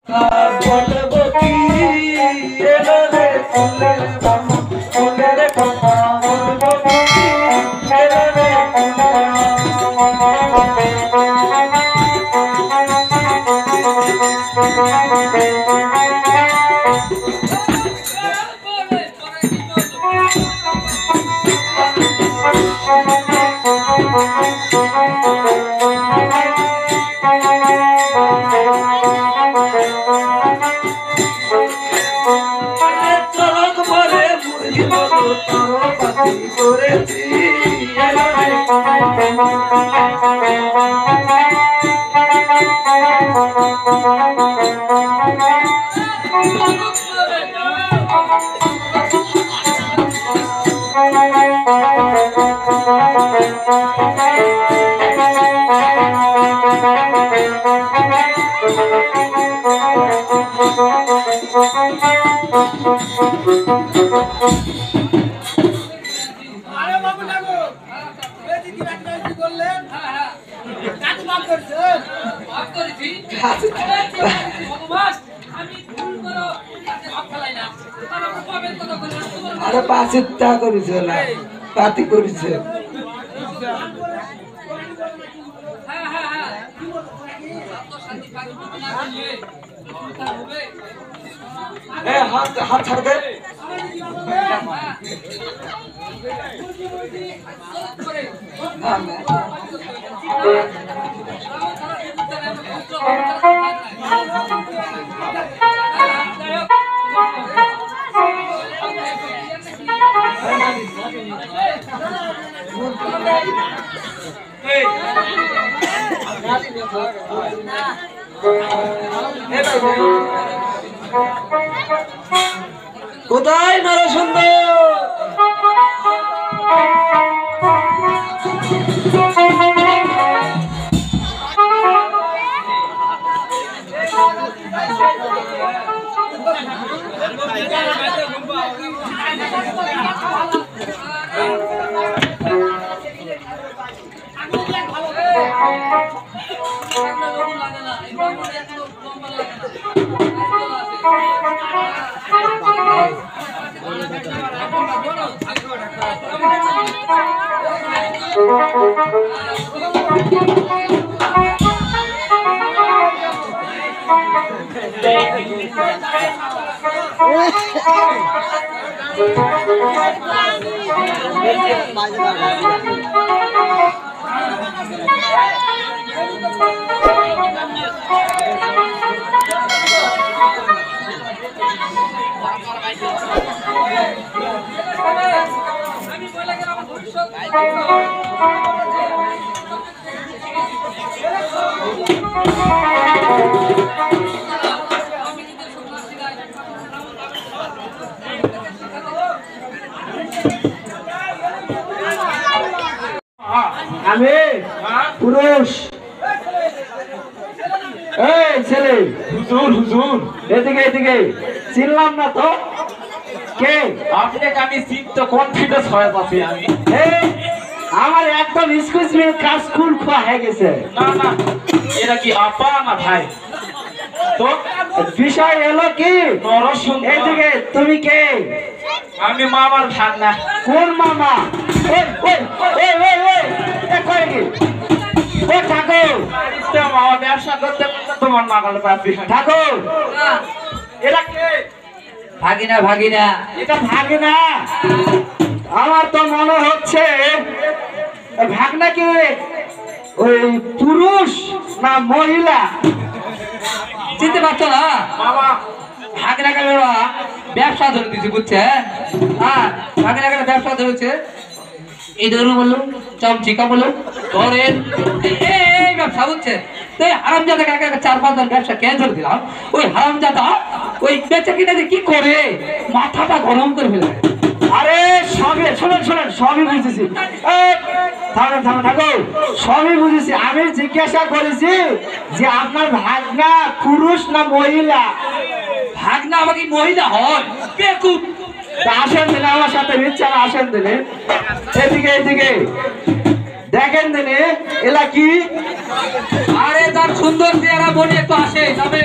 বলবো কি এলো রে ফুলের বামা ফুলের বামা বলবো কি এলো রে আরে পাঁচিত্তা করেছে না পাতি করেছে হাত ছাড় দে কোথায় নারো সুন্দর আমি পুরুষ এই ছেলে হুজুর হুজুর এদিকে এদিকে চিনলাম না তো কে আপনাকে আমি চিনতে কনফিডেন্স হয়ে পাচ্ছি আমি এই আমার একদম স্কুল মে কাজ স্কুল খোয়া হয়ে গেছে না না এরা কি আপা না ভাই তো বিষয় হলো কি এইদিকে তুমি কে আমি মামার ভাগনা কোন মামা ওই ওই ওই ওই ওই কই কি ও ঠাকুর তো মামা ব্যবসা করতে তোমার নাগাল পাচ্ছি ঠাকুর এরা কে ভাগিনা ভাগিনা এটা ভাগিনা আমার তো মনে হচ্ছে ভাগনা কি ওই পুরুষ না মহিলা চিনতে পারছো না বাবা ভাগনা কেন ব্যবসা ধরে দিচ্ছে বুঝছে হ্যাঁ ভাগনা কেন ব্যবসা ধরেছে এই ধরুন বললো চমচিকা বললো ধরেন এই ব্যবসা বুঝছে তো হারামজাদা কাকা 4-5 জন ব্যবসা কে ধরে দিলাম ওই হারামজাদা ওই বেচা কিনা যে কি করে মাথাটা গরম করে ফেলে আরে সবই শুনেন শুনেন সবই বুঝেছি থামেন থামেন ঠাকুর সবই বুঝেছি আমি জিজ্ঞাসা করেছি যে আপনার ভাগনা পুরুষ না মহিলা ভাগনা আমাকে মহিলা হয় বেকুব আসেন দিলে আমার সাথে বিচ্ছানা আসেন দিলে এদিকে এদিকে দেখেন দিলে এলা কি আরে তার সুন্দর চেহারা বলে একটু আসে তবে